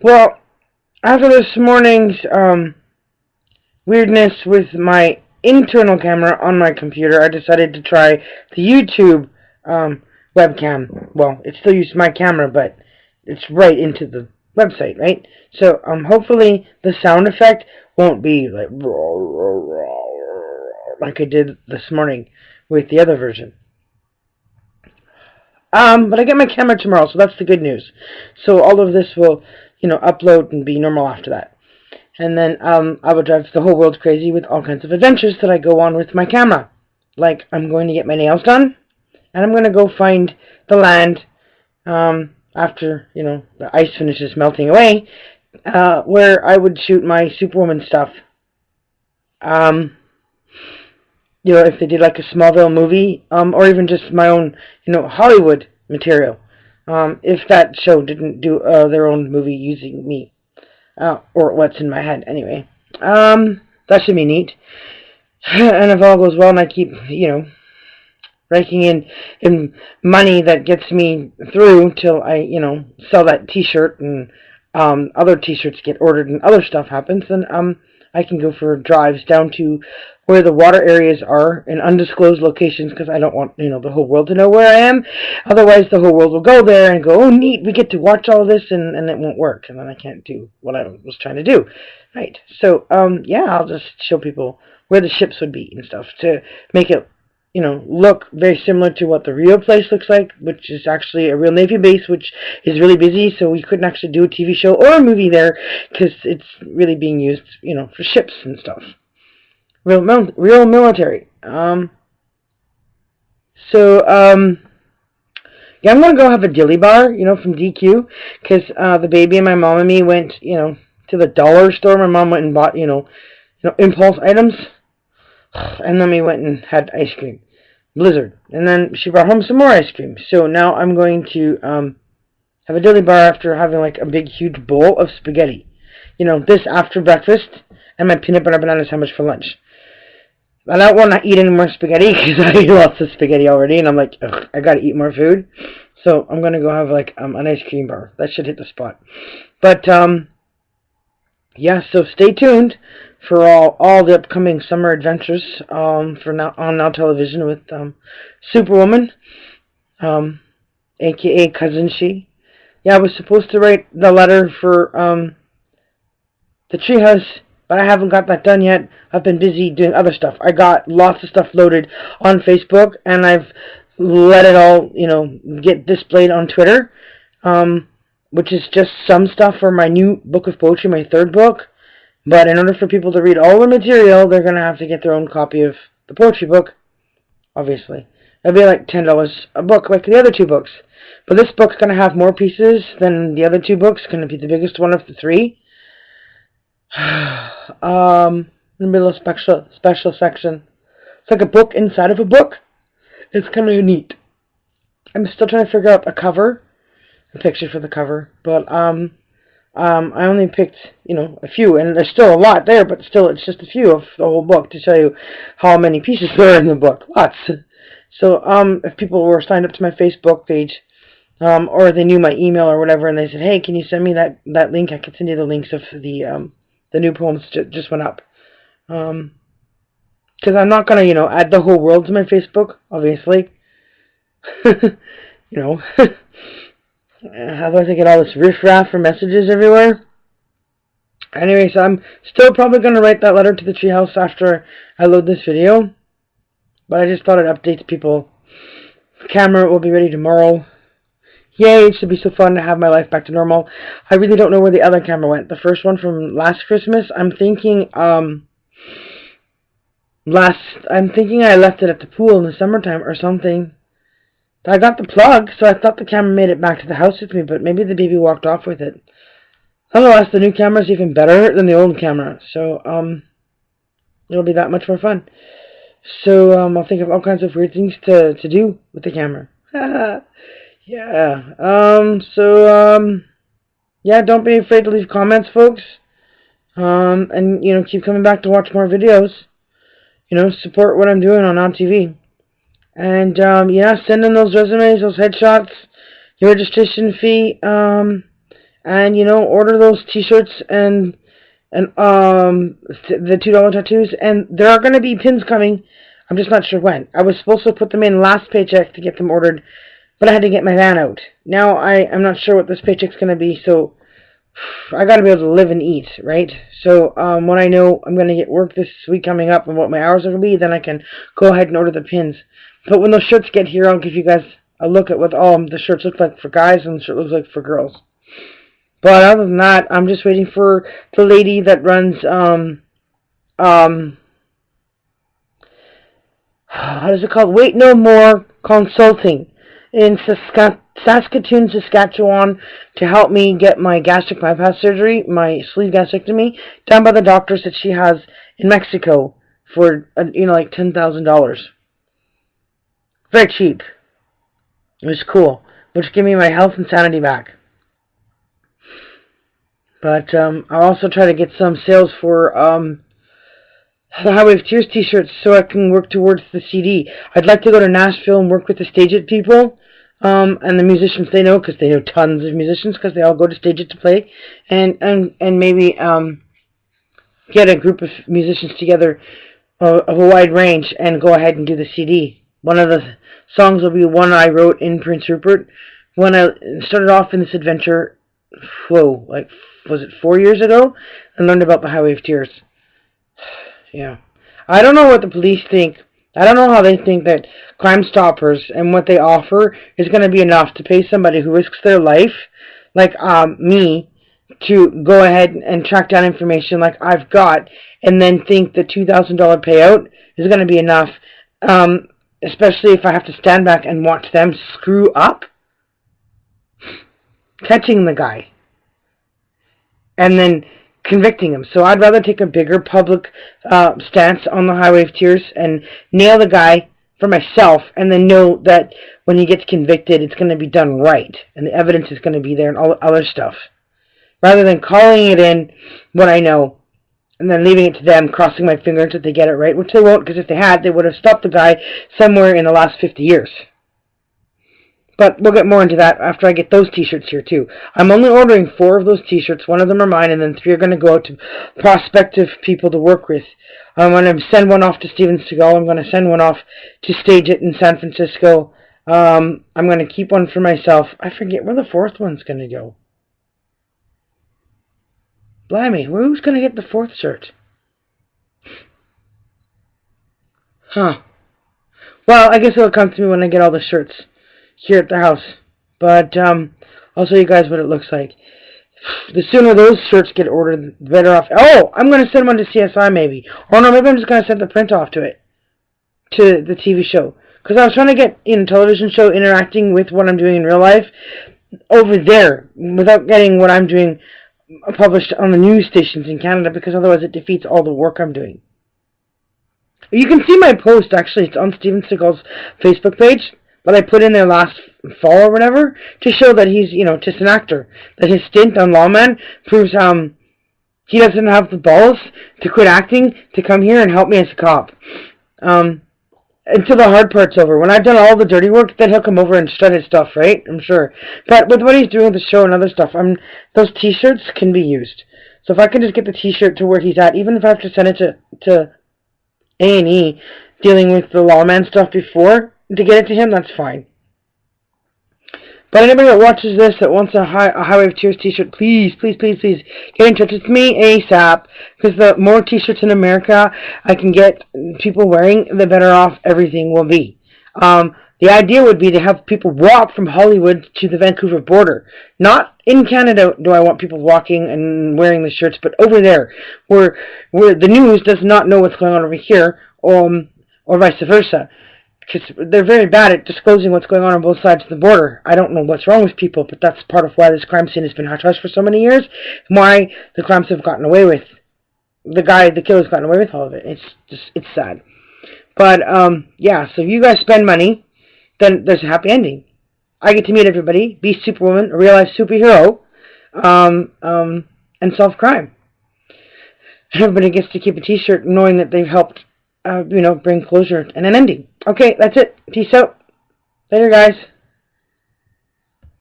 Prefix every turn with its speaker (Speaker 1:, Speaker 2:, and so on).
Speaker 1: Well, after this morning's weirdness with my internal camera on my computer, I decided to try the YouTube webcam. Well, it still uses my camera, but it's right into the website, right? So hopefully the sound effect won't be like I did this morning with the other version. But I get my camera tomorrow, so that's the good news. So all of this will, upload and be normal after that. And then I will drive the whole world crazy with all kinds of adventures that I go on with my camera. Like, I'm going to get my nails done, and I'm going to go find the land after, the ice finishes melting away, where I would shoot my Superwoman stuff. If they did like a Smallville movie, or even just my own, Hollywood material. If that show didn't do their own movie using me, or what's in my head, anyway. That should be neat. And if all goes well and I keep, raking in money that gets me through till I, sell that t-shirt and other t-shirts get ordered and other stuff happens, then I can go for drives down to where the water areas are in undisclosed locations, because I don't want, the whole world to know where I am. Otherwise, the whole world will go there and go, oh, neat, we get to watch all this, and it won't work, and then I can't do what I was trying to do. Right. So, I'll just show people where the ships would be and stuff to make it, look very similar to what the real place looks like, which is actually a real Navy base, which is really busy, so we couldn't actually do a TV show or a movie there, because it's really being used, for ships and stuff. Real military. Yeah, I'm gonna go have a dilly bar, from DQ, because the baby and my mom and me went, to the dollar store. My mom went and bought, impulse items, and then we went and had ice cream, Blizzard, and then she brought home some more ice cream. So now I'm going to have a dilly bar after having like a big huge bowl of spaghetti. This after breakfast, and my peanut butter banana sandwich for lunch. And I don't want to eat any more spaghetti because I eat lots of spaghetti already, and I'm like, ugh, I gotta eat more food. So I'm gonna go have like an ice cream bar. That should hit the spot. But yeah. So stay tuned for all the upcoming summer adventures for Now Television with Superwoman, aka Cousin She. Yeah, I was supposed to write the letter for the treehouse, but I haven't got that done yet. I've been busy doing other stuff. I got lots of stuff loaded on Facebook, and I've let it all, get displayed on Twitter, which is just some stuff for my new book of poetry, my third book. But in order for people to read all the material, they're going to have to get their own copy of the poetry book, obviously. It'll be like $10 a book, like the other two books. But this book's going to have more pieces than the other two books. It's going to be the biggest one of the three. In the middle of special section. It's like a book inside of a book. It's kind of neat. I'm still trying to figure out a picture for the cover, but I only picked, a few, and there's still a lot there, but still it's just a few of the whole book to show you how many pieces there are in the book. Lots. So, if people were signed up to my Facebook page, or they knew my email or whatever, and they said, hey, can you send me that link? I could send you the links of the new poems just went up. Because I'm not going to, add the whole world to my Facebook, obviously. Otherwise I get all this riffraff for messages everywhere. Anyway, so I'm still probably going to write that letter to the treehouse after I load this video. But I just thought I'd update people. The camera will be ready tomorrow. Yay, it should be so fun to have my life back to normal. I really don't know where the other camera went. The first one from last Christmas, I'm thinking I left it at the pool in the summertime or something. I got the plug, so I thought the camera made it back to the house with me, but maybe the baby walked off with it. Otherwise, the new camera's even better than the old camera, so it'll be that much more fun. So I'll think of all kinds of weird things to do with the camera. Yeah. Yeah, don't be afraid to leave comments, folks. And, keep coming back to watch more videos. Support what I'm doing on Now TV. And, send in those resumes, those headshots, your registration fee, and order those T-shirts and the $2 tattoos, and there are going to be pins coming. I'm just not sure when. I was supposed to put them in last paycheck to get them ordered, but I had to get my van out. Now I'm not sure what this paycheck's going to be, so I got to be able to live and eat, right? So when I know I'm going to get work this week coming up and what my hours are going to be, then I can go ahead and order the pins. But when those shirts get here, I'll give you guys a look at what all the shirts look like for guys and the shirt looks like for girls. But other than that, I'm just waiting for the lady that runs how does it called? Wait No More Consulting in Saskatoon, Saskatchewan, to help me get my gastric bypass surgery, my sleeve gastrectomy, done by the doctors that she has in Mexico for like $10,000. Very cheap. It was cool, which gave me my health and sanity back. But I'll also try to get some sales for the Highway of Tears t-shirts so I can work towards the CD. I'd like to go to Nashville and work with the Stage It people and the musicians they know, because they know tons of musicians, because they all go to Stage It to play, and maybe get a group of musicians together of a wide range and go ahead and do the CD. One of the songs will be one I wrote in Prince Rupert when I started off in this adventure. Was it 4 years ago? I learned about the Highway of Tears. Yeah. I don't know what the police think. I don't know how they think that Crime Stoppers and what they offer is going to be enough to pay somebody who risks their life, like me, to go ahead and track down information like I've got, and then think the $2,000 payout is going to be enough, especially if I have to stand back and watch them screw up catching the guy and then convicting him. So I'd rather take a bigger public stance on the Highway of Tears and nail the guy for myself, and then know that when he gets convicted, it's going to be done right, and the evidence is going to be there and all the other stuff. Rather than calling it in what I know, and then leaving it to them, crossing my fingers that they get it right, which they won't, because if they had, they would have stopped the guy somewhere in the last 50 years. But we'll get more into that after I get those t-shirts here too. I'm only ordering 4 of those t-shirts. 1 of them are mine, and then 3 are going to go out to prospective people to work with. I'm going to send one off to Steven Seagal. I'm going to send one off to Stage It in San Francisco. I'm going to keep one for myself. I forget where the 4th one's going to go. Blimey, who's going to get the 4th shirt? Huh. Well, I guess it'll come to me when I get all the shirts here at the house. But I'll show you guys what it looks like. The sooner those shirts get ordered, the better off. Oh, I'm going to send one to CSI maybe. Or no, maybe I'm just going to send the print off to it. To the TV show. Because I was trying to get a television show interacting with what I'm doing in real life over there, without getting what I'm doing published on the news stations in Canada, because otherwise it defeats all the work I'm doing. You can see my post, actually. It's on Steven Seagal's Facebook page, but I put in there last fall or whatever, to show that he's, just an actor. That his stint on Lawman proves he doesn't have the balls to quit acting to come here and help me as a cop. Until the hard part's over. When I've done all the dirty work, then he'll come over and shred his stuff, right? I'm sure. But with what he's doing with the show and other stuff, those t-shirts can be used. So if I can just get the t-shirt to where he's at, even if I have to send it to A&E, dealing with the Lawman stuff before, to get it to him, that's fine. But anybody that watches this that wants a Highway of Tears t-shirt, please, please, please, please get in touch with me ASAP. Because the more t-shirts in America I can get people wearing, the better off everything will be. The idea would be to have people walk from Hollywood to the Vancouver border. Not in Canada do I want people walking and wearing the shirts, but over there, where the news does not know what's going on over here, or vice versa. Because they're very bad at disclosing what's going on both sides of the border. I don't know what's wrong with people, but that's part of why this crime scene has been hush-hush for so many years, and why the crimes have gotten away with. The killer's gotten away with all of it. It's sad. But, yeah, so if you guys spend money, then there's a happy ending. I get to meet everybody, be Superwoman, a real-life superhero, and solve crime. Everybody gets to keep a t-shirt knowing that they've helped bring closure and an ending. Okay, that's it. Peace out. Later, guys.